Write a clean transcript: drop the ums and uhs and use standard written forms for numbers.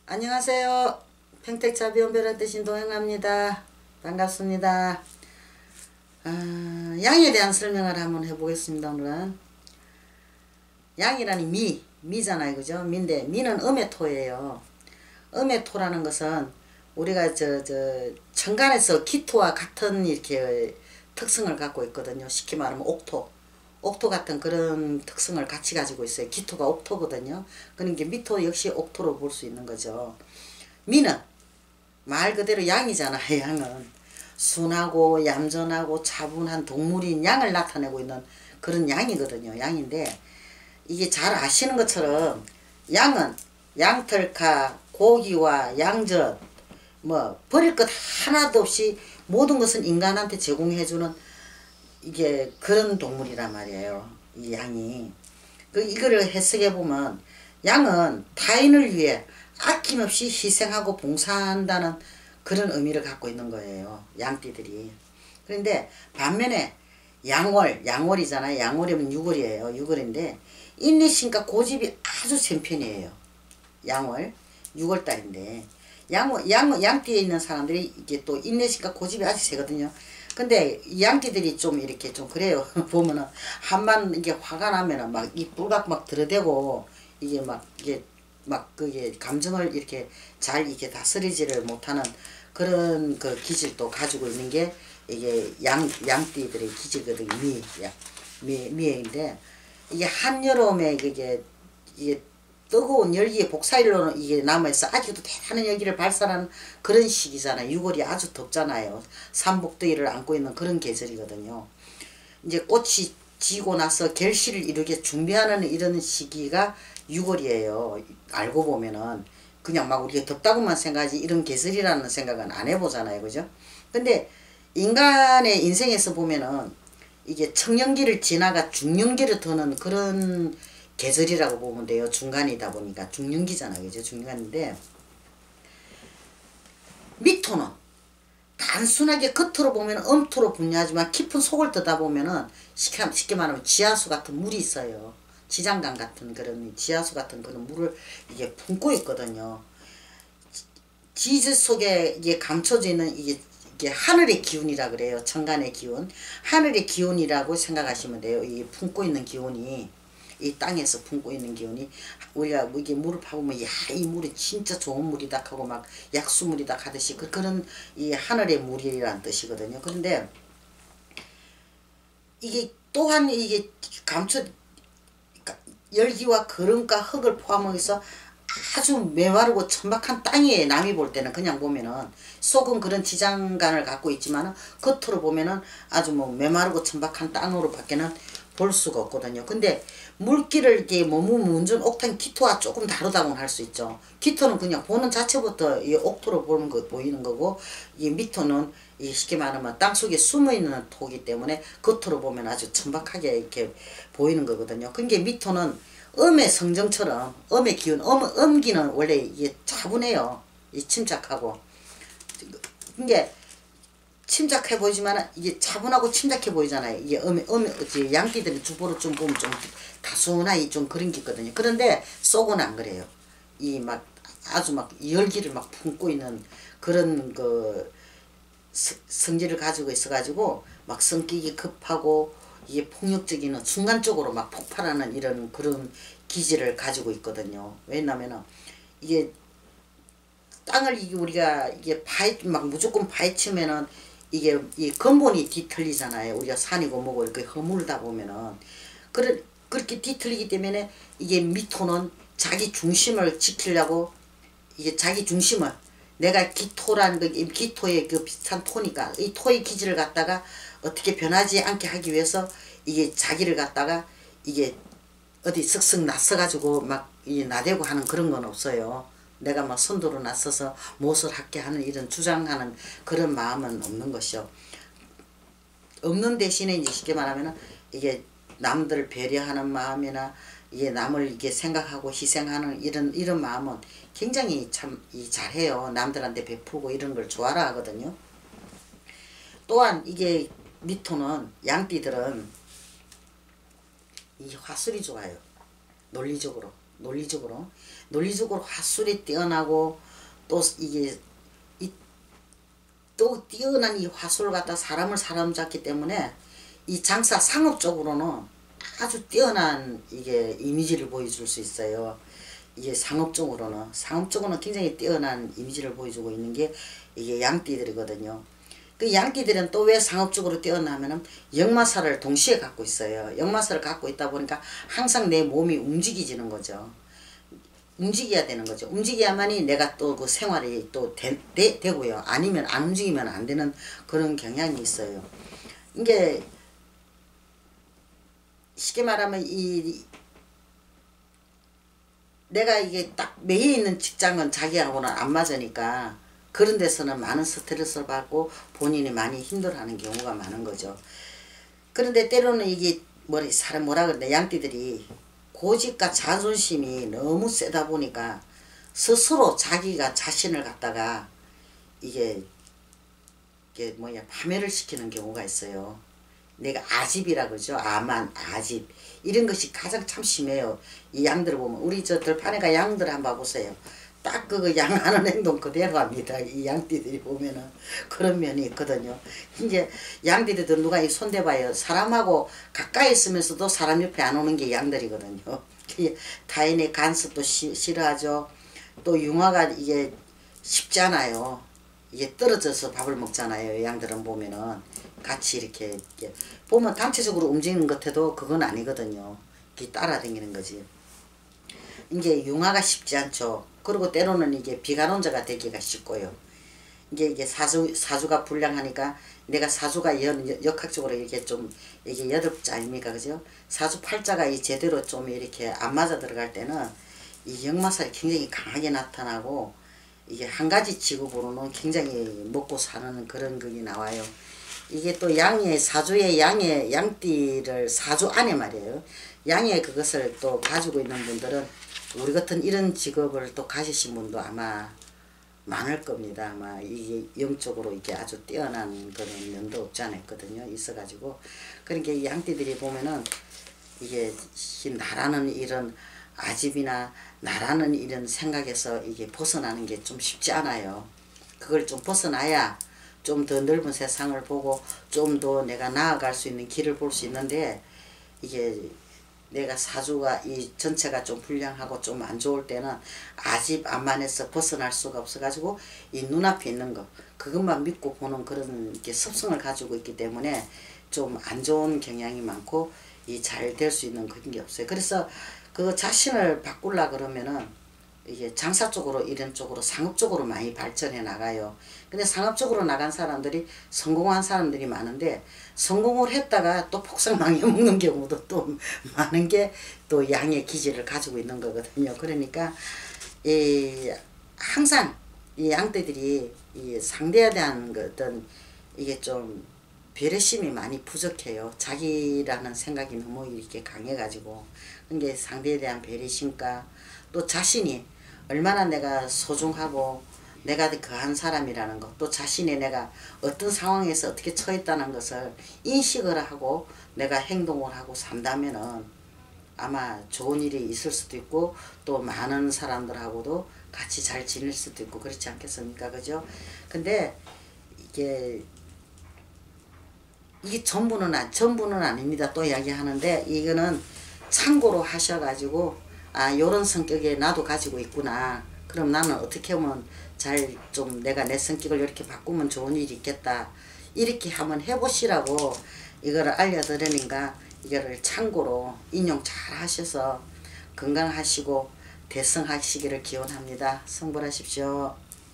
안녕하세요. 평택잡이 온별한 뜻인 동행합니다. 반갑습니다. 양에 대한 설명을 한번 해보겠습니다. 오늘은 양이라니 미잖아요, 그죠? 미인데 미는 음의 토예요. 음의 토라는 것은 우리가 천간에서 기토와 같은 이렇게 특성을 갖고 있거든요. 쉽게 말하면 옥토 같은 그런 특성을 같이 가지고 있어요. 기토가 옥토거든요. 그러니까 미토 역시 옥토로 볼 수 있는 거죠. 미는 말 그대로 양이잖아요. 양은 순하고 얌전하고 차분한 동물인 양을 나타내고 있는 그런 양이거든요. 양인데 이게 잘 아시는 것처럼 양은 양털카, 고기와 양젓, 뭐 버릴 것 하나도 없이 모든 것은 인간한테 제공해주는 이게 그런 동물이란 말이에요. 이 양이. 이거를 해석해 보면 양은 타인을 위해 아낌없이 희생하고 봉사한다는 그런 의미를 갖고 있는 거예요. 양띠들이. 그런데 반면에 양월이잖아요. 양월이면 6월이에요. 6월인데 인내심과 고집이 아주 센 편이에요. 양월 6월달인데 양띠에 있는 사람들이 이게 또 인내심과 고집이 아주 세거든요. 근데 양띠들이 좀 이렇게 좀 그래요. 보면은 한번 이게 화가 나면은 막 이 뿔각 막 들어대고 이게 막 그게 감정을 이렇게 잘 이렇게 다스리지를 못하는 그런 그 기질도 가지고 있는 게 이게 양띠들의 기질거든요. 미인데 이게 한여름에 이게 뜨거운 열기의 복사일로는 이게 남아있어 아직도 대단한 열기를 발산하는 그런 시기잖아요. 6월이 아주 덥잖아요. 삼복더위를 안고 있는 그런 계절이거든요. 이제 꽃이 지고 나서 결실을 이루게 준비하는 이런 시기가 6월이에요. 알고 보면은 그냥 막 우리가 덥다고만 생각하지 이런 계절이라는 생각은 안 해보잖아요. 그죠? 근데 인간의 인생에서 보면은 이게 청년기를 지나가 중년기를 드는 그런 계절이라고 보면 돼요. 중간이다 보니까 중년기잖아요. 그죠? 중간인데 미토는 단순하게 겉으로 보면 엄토로 분류하지만 깊은 속을 뜯다 보면은 쉽게 말하면 지하수 같은 물이 있어요. 지장강 같은 그런 지하수 같은 그런 물을 이게 품고 있거든요. 지질 속에 이게 감춰져 있는 이게 하늘의 기운이라 그래요. 천간의 기운. 하늘의 기운이라고 생각하시면 돼요. 이 품고 있는 기운이. 이 땅에서 품고 있는 기운이 우리가 이게 물을 파보면 야 이 물이 진짜 좋은 물이다 하고 막 약수물이다 하듯이 그런 이 하늘의 물이란 뜻이거든요. 그런데 이게 또한 이게 감춰 열기와 거름과 흙을 포함해서 아주 메마르고 천박한 땅이에요. 남이 볼 때는 그냥 보면은 속은 그런 지장간을 갖고 있지만 겉으로 보면은 아주 뭐 메마르고 천박한 땅으로 밖에는 볼 수가 없거든요. 근데 물기를 이렇게 문전 옥탄 기토와 조금 다르다고는 할 수 있죠. 기토는 그냥 보는 자체부터 이 옥토로 보이는 거고 이 미토는 이 쉽게 말하면 땅속에 숨어있는 토기 때문에 겉으로 보면 아주 천박하게 이렇게 보이는 거거든요. 그러니까 미토는 음의 성정처럼 음의 기운, 음기는 원래 이게 차분해요. 이 침착하고. 그러니까 침착해 보이지만 이게 차분하고 침착해 보이잖아요. 이게 양띠들이 주보로 좀 보면 좀 다순하게 좀 그런 게 있거든요. 그런데 속은 안 그래요. 이 막 아주 막 열기를 막 품고 있는 그런 그 성질을 가지고 있어가지고 막 성격이 급하고 이게 폭력적인 순간적으로 막 폭발하는 이런 그런 기질을 가지고 있거든요. 왜냐면은 이게 땅을 우리가 이게 막 무조건 파헤치면은 이게 이 근본이 뒤틀리잖아요. 우리가 산이고 뭐고 이렇게 허물다 보면은 그렇게 뒤틀리기 때문에 이게 미토는 자기 중심을 지키려고 이게 자기 중심을 내가 기토라는 기토의 그 비슷한 토니까 이 토의 기질을 갖다가 어떻게 변하지 않게 하기 위해서 이게 자기를 갖다가 이게 어디 쓱쓱 낯서가지고 막 나대고 하는 그런 건 없어요. 내가 막 선두로 나서서 무엇을 할게 하는 이런 주장하는 그런 마음은 없는 것이요. 없는 대신에 이제 쉽게 말하면 이게 남들을 배려하는 마음이나 이게 남을 이게 생각하고 희생하는 이런 마음은 굉장히 참 잘해요. 남들한테 베풀고 이런 걸 좋아라 하거든요. 또한 이게 미토는 양띠들은 이 화술이 좋아요. 논리적으로. 논리적으로 화술이 뛰어나고 또 이게 또 뛰어난 이 화술을 갖다 사람을 사로잡기 때문에 이 장사 상업적으로는 아주 뛰어난 이게 이미지를 보여줄 수 있어요. 이게 상업적으로는 굉장히 뛰어난 이미지를 보여주고 있는 게 이게 양띠들이거든요. 그 양띠들은 또 왜 상업적으로 뛰어나면은 역마살을 동시에 갖고 있어요. 역마살을 갖고 있다 보니까 항상 내 몸이 움직이지는 거죠. 움직여야 되는 거죠. 움직여야만이 내가 또 그 생활이 또 되고요. 아니면 안 움직이면 안 되는 그런 경향이 있어요. 이게 쉽게 말하면 내가 이게 딱 매여 있는 직장은 자기하고는 안 맞으니까 그런 데서는 많은 스트레스를 받고 본인이 많이 힘들어하는 경우가 많은 거죠. 그런데 때로는 이게 뭐라 그러나 양띠들이 고집과 자존심이 너무 세다 보니까 스스로 자기가 자신을 갖다가 이게 파멸을 시키는 경우가 있어요. 내가 아집이라 그러죠. 아집. 이런 것이 가장 참 심해요. 이 양들을 보면. 우리 저 들판에가 양들 한번 봐보세요. 딱 그거 양하는 행동 그대로 합니다. 이 양띠들이 보면은 그런 면이 있거든요. 이제 양띠들 누가 이 손대봐요. 사람하고 가까이 있으면서도 사람 옆에 안 오는 게 양들이거든요. 타인의 간섭도 싫어하죠. 또 융화가 이게 쉽지 않아요. 이게 떨어져서 밥을 먹잖아요. 양들은 보면은 같이 이렇게 보면 단체적으로 움직이는 것 해도 그건 아니거든요. 이게 따라다니는 거지. 이게 융화가 쉽지 않죠. 그리고 때로는 이게 비관론자가 되기가 쉽고요. 이게 사주가 불량하니까 내가 사주가 역학적으로 이렇게 좀 이게 8자 아닙니까? 그죠? 사주 8자가 제대로 좀 이렇게 안 맞아 들어갈 때는 이 역마살이 굉장히 강하게 나타나고 이게 한 가지 직업으로는 굉장히 먹고 사는 그런 것이 나와요. 이게 또 사주의 양띠를 사주 안에 말이에요. 양의 그것을 또 가지고 있는 분들은 우리 같은 이런 직업을 또 가지신 분도 아마 많을 겁니다. 아마 이게 영적으로 이게 아주 뛰어난 그런 면도 없지 않았거든요. 있어가지고. 그러니까 이 양띠들이 보면은 이게 나라는 이런 아집이나 나라는 이런 생각에서 이게 벗어나는 게 좀 쉽지 않아요. 그걸 좀 벗어나야 좀 더 넓은 세상을 보고 좀 더 내가 나아갈 수 있는 길을 볼 수 있는데 이게 내가 사주가 이 전체가 좀 불량하고 좀 안 좋을 때는 아집 안만에서 벗어날 수가 없어가지고 이 눈앞에 있는 거 그것만 믿고 보는 그런 게 습성을 가지고 있기 때문에 좀 안 좋은 경향이 많고 이 잘 될 수 있는 그런 게 없어요. 그래서 그 자신을 바꾸려 그러면은 이게 장사 쪽으로 이런 쪽으로 상업적으로 많이 발전해 나가요. 근데 상업적으로 나간 사람들이 성공한 사람들이 많은데 성공을 했다가 또 폭삭 망해먹는 경우도 또 많은 게 또 양의 기질을 가지고 있는 거거든요. 그러니까 항상 이 양떼들이 이 상대에 대한 어떤 이게 좀 배려심이 많이 부족해요. 자기라는 생각이 너무 이렇게 강해가지고 그게 상대에 대한 배려심과 또 자신이 얼마나 내가 소중하고 내가 거한 사람이라는 것, 또 자신이 내가 어떤 상황에서 어떻게 처했다는 것을 인식을 하고 내가 행동을 하고 산다면은 아마 좋은 일이 있을 수도 있고 또 많은 사람들하고도 같이 잘 지낼 수도 있고 그렇지 않겠습니까? 그죠? 근데 이게 전부는 아닙니다. 또 이야기하는데 이거는 참고로 하셔가지고 요런 성격에 나도 가지고 있구나. 그럼 나는 어떻게 하면 잘 좀 내가 내 성격을 이렇게 바꾸면 좋은 일이 있겠다. 이렇게 한번 해보시라고 이거를 알려드리니까 이거를 참고로 인용 잘 하셔서 건강하시고 대성하시기를 기원합니다. 성불하십시오.